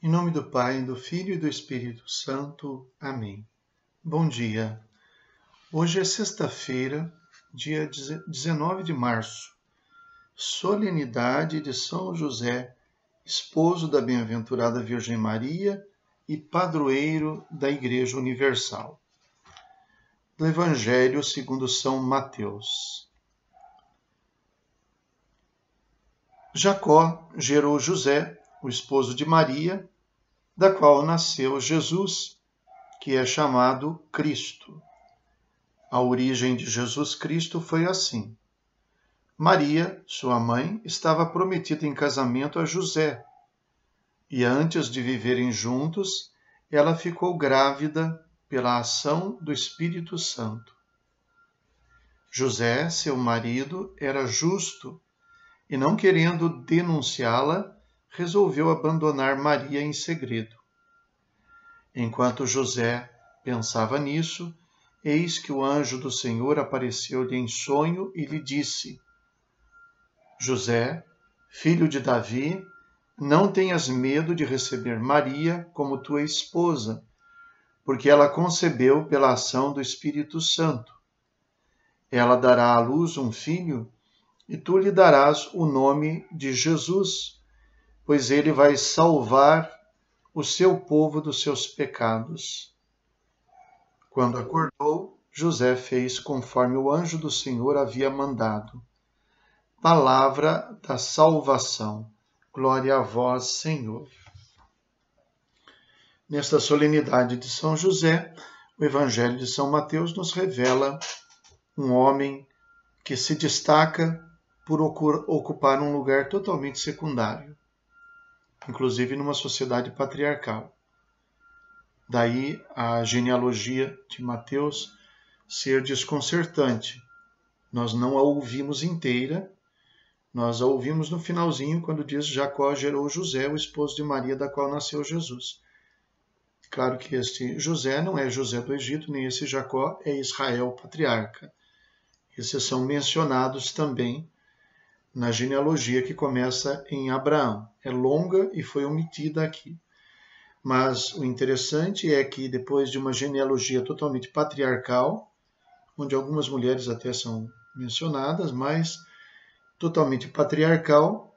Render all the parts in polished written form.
Em nome do Pai, do Filho e do Espírito Santo. Amém. Bom dia. Hoje é sexta-feira, dia 19 de março, solenidade de São José, esposo da bem-aventurada Virgem Maria e padroeiro da Igreja Universal. Do Evangelho segundo São Mateus. Jacó gerou José, o esposo de Maria, da qual nasceu Jesus, que é chamado Cristo. A origem de Jesus Cristo foi assim. Maria, sua mãe, estava prometida em casamento a José, e antes de viverem juntos, ela ficou grávida pela ação do Espírito Santo. José, seu marido, era justo e, não querendo denunciá-la, resolveu abandonar Maria em segredo. Enquanto José pensava nisso, eis que o anjo do Senhor apareceu-lhe em sonho e lhe disse: José, filho de Davi, não tenhas medo de receber Maria como tua esposa, porque ela concebeu pela ação do Espírito Santo. Ela dará à luz um filho, e tu lhe darás o nome de Jesus, pois ele vai salvar o seu povo dos seus pecados. Quando acordou, José fez conforme o anjo do Senhor havia mandado. Palavra da salvação. Glória a vós, Senhor. Nesta solenidade de São José, o Evangelho de São Mateus nos revela um homem que se destaca por ocupar um lugar totalmente secundário, inclusive numa sociedade patriarcal. Daí a genealogia de Mateus ser desconcertante. Nós não a ouvimos inteira, nós a ouvimos no finalzinho, quando diz Jacó gerou José, o esposo de Maria, da qual nasceu Jesus. Claro que este José não é José do Egito, nem esse Jacó é Israel patriarca. Esses são mencionados também na genealogia que começa em Abraão. É longa e foi omitida aqui. Mas o interessante é que depois de uma genealogia totalmente patriarcal, onde algumas mulheres até são mencionadas, mas totalmente patriarcal,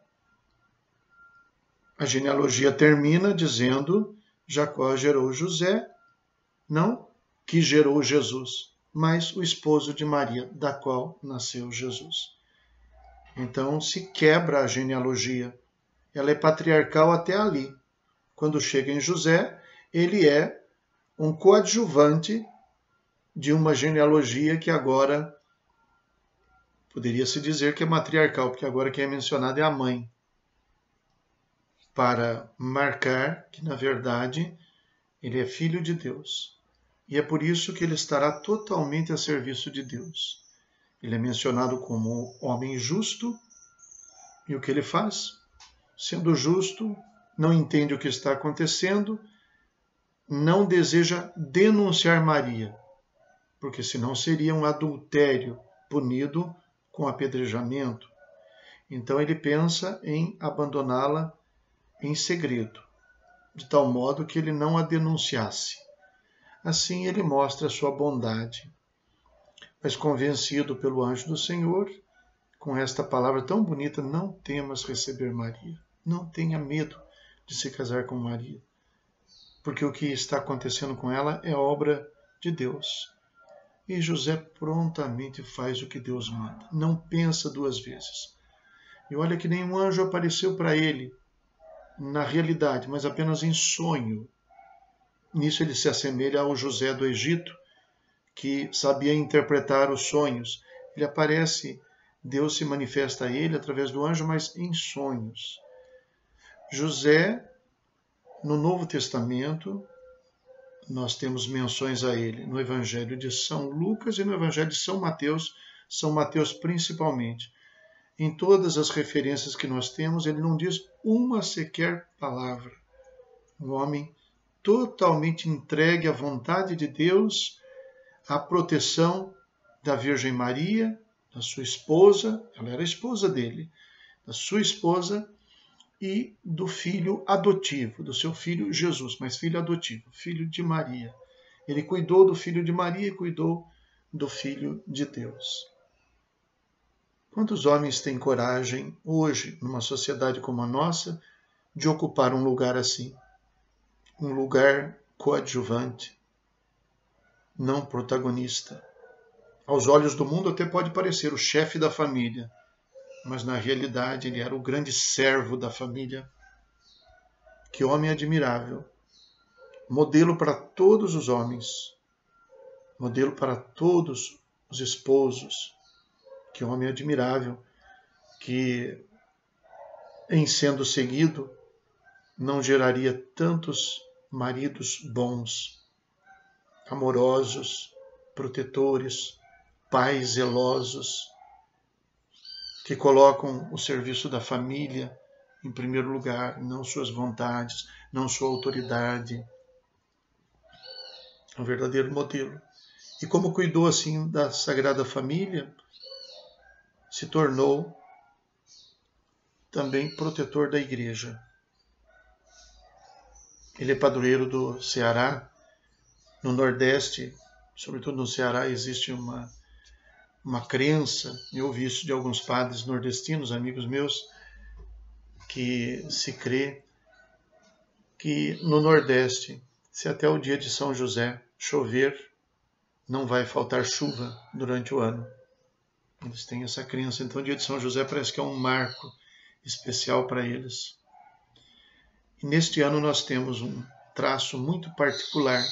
a genealogia termina dizendo Jacó gerou José, não que gerou Jesus, mas o esposo de Maria, da qual nasceu Jesus. Então se quebra a genealogia. Ela é patriarcal até ali. Quando chega em José, ele é um coadjuvante de uma genealogia que agora poderia-se dizer que é matriarcal, porque agora quem é mencionado é a mãe, para marcar que, na verdade, ele é filho de Deus. E é por isso que ele estará totalmente a serviço de Deus. Ele é mencionado como homem justo, e o que ele faz? Sendo justo, não entende o que está acontecendo, não deseja denunciar Maria, porque senão seria um adultério punido com apedrejamento. Então ele pensa em abandoná-la em segredo, de tal modo que ele não a denunciasse. Assim ele mostra a sua bondade. Mas convencido pelo anjo do Senhor, com esta palavra tão bonita, não temas receber Maria. Não tenha medo de se casar com Maria, porque o que está acontecendo com ela é obra de Deus. E José prontamente faz o que Deus manda, não pensa duas vezes. E olha que nenhum anjo apareceu para ele na realidade, mas apenas em sonho. Nisso ele se assemelha ao José do Egito, que sabia interpretar os sonhos. Ele aparece, Deus se manifesta a ele através do anjo, mas em sonhos. José, no Novo Testamento, nós temos menções a ele no Evangelho de São Lucas e no Evangelho de São Mateus principalmente. Em todas as referências que nós temos, ele não diz uma sequer palavra. Um homem totalmente entregue à vontade de Deus, à proteção da Virgem Maria, da sua esposa, ela era a esposa dele, da sua esposa, e do filho adotivo, do seu filho Jesus, mas filho adotivo, filho de Maria. Ele cuidou do filho de Maria e cuidou do filho de Deus. Quantos homens têm coragem hoje, numa sociedade como a nossa, de ocupar um lugar assim? Um lugar coadjuvante, não protagonista. Aos olhos do mundo até pode parecer o chefe da família, mas na realidade ele era o grande servo da família. Que homem admirável! Modelo para todos os homens, modelo para todos os esposos. Que homem admirável, que em sendo seguido não geraria tantos maridos bons, amorosos, protetores, pais zelosos, que colocam o serviço da família em primeiro lugar, não suas vontades, não sua autoridade. Um verdadeiro modelo. E como cuidou assim da Sagrada Família, se tornou também protetor da Igreja. Ele é padroeiro do Ceará. No Nordeste, sobretudo no Ceará, existe uma crença, eu ouvi isso de alguns padres nordestinos, amigos meus, que se crê que no Nordeste, se até o dia de São José chover, não vai faltar chuva durante o ano. Eles têm essa crença. Então o dia de São José parece que é um marco especial para eles. E neste ano nós temos um traço muito particular,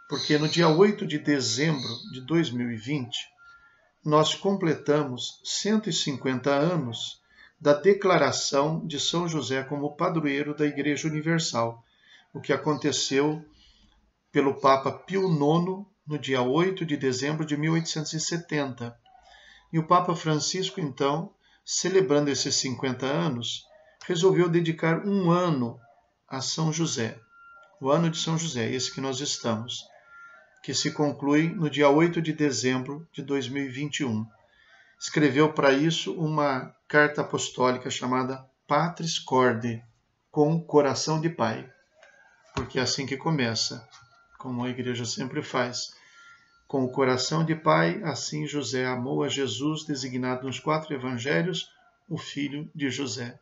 porque no dia 8 de dezembro de 2020, nós completamos 150 anos da declaração de São José como padroeiro da Igreja Universal, o que aconteceu pelo Papa Pio IX no dia 8 de dezembro de 1870. E o Papa Francisco, então, celebrando esses 50 anos, resolveu dedicar um ano a São José, o ano de São José, esse que nós estamos, que se conclui no dia 8 de dezembro de 2021. Escreveu para isso uma carta apostólica chamada Patris Corde, com coração de pai, porque é assim que começa, como a igreja sempre faz. Com o coração de pai, assim José amou a Jesus, designado nos 4 evangelhos, o filho de José.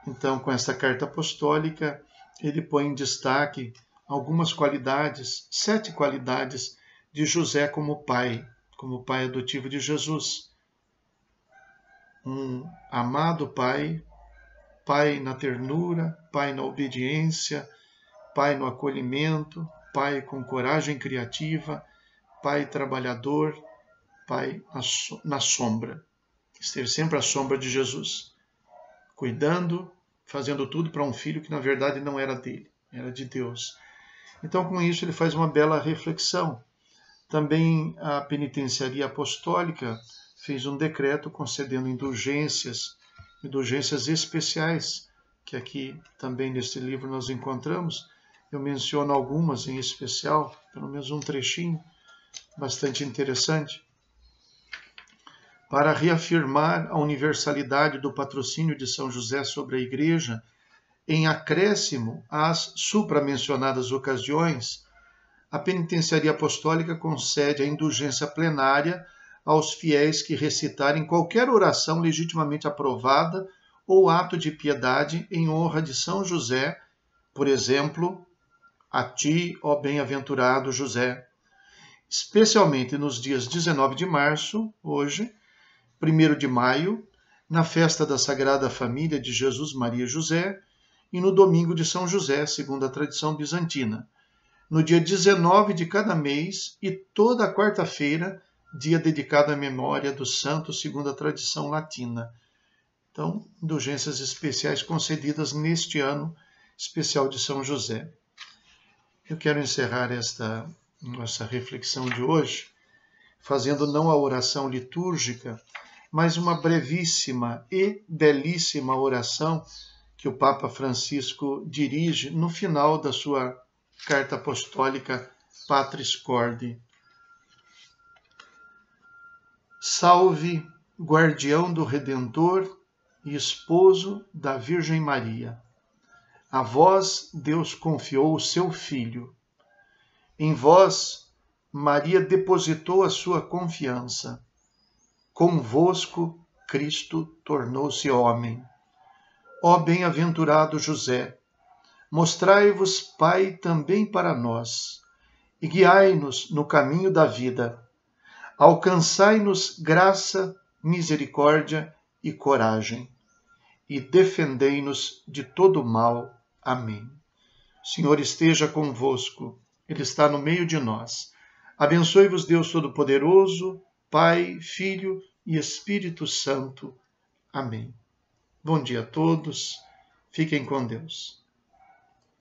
Então, com essa carta apostólica, ele põe em destaque algumas qualidades, 7 qualidades de José como pai adotivo de Jesus. Um amado pai, pai na ternura, pai na obediência, pai no acolhimento, pai com coragem criativa, pai trabalhador, pai na sombra. Esteve sempre à sombra de Jesus, cuidando, fazendo tudo para um filho que na verdade não era dele, era de Deus. Então, com isso, ele faz uma bela reflexão. Também a penitenciaria apostólica fez um decreto concedendo indulgências especiais, que aqui também neste livro nós encontramos. Eu menciono algumas em especial, pelo menos um trechinho bastante interessante, para reafirmar a universalidade do patrocínio de São José sobre a Igreja, em acréscimo às supramencionadas ocasiões, a penitenciaria apostólica concede a indulgência plenária aos fiéis que recitarem qualquer oração legitimamente aprovada ou ato de piedade em honra de São José, por exemplo, a ti, ó bem-aventurado José, especialmente nos dias 19 de março, hoje, 1º de maio, na festa da Sagrada Família de Jesus, Maria e José, e no domingo de São José, segundo a tradição bizantina, no dia 19 de cada mês e toda a quarta-feira, dia dedicado à memória do santo, segundo a tradição latina. Então, indulgências especiais concedidas neste ano especial de São José. Eu quero encerrar esta nossa reflexão de hoje fazendo não a oração litúrgica, mas uma brevíssima e belíssima oração que o Papa Francisco dirige no final da sua carta apostólica Patris Corde. Salve, guardião do Redentor e esposo da Virgem Maria. A vós Deus confiou o seu Filho. Em vós Maria depositou a sua confiança. Convosco Cristo tornou-se homem. Ó bem-aventurado José, mostrai-vos Pai também para nós, e guiai-nos no caminho da vida. Alcançai-nos graça, misericórdia e coragem, e defendei-nos de todo mal. Amém. O Senhor esteja convosco, Ele está no meio de nós. Abençoe-vos Deus Todo-Poderoso, Pai, Filho e Espírito Santo. Amém. Bom dia a todos, fiquem com Deus.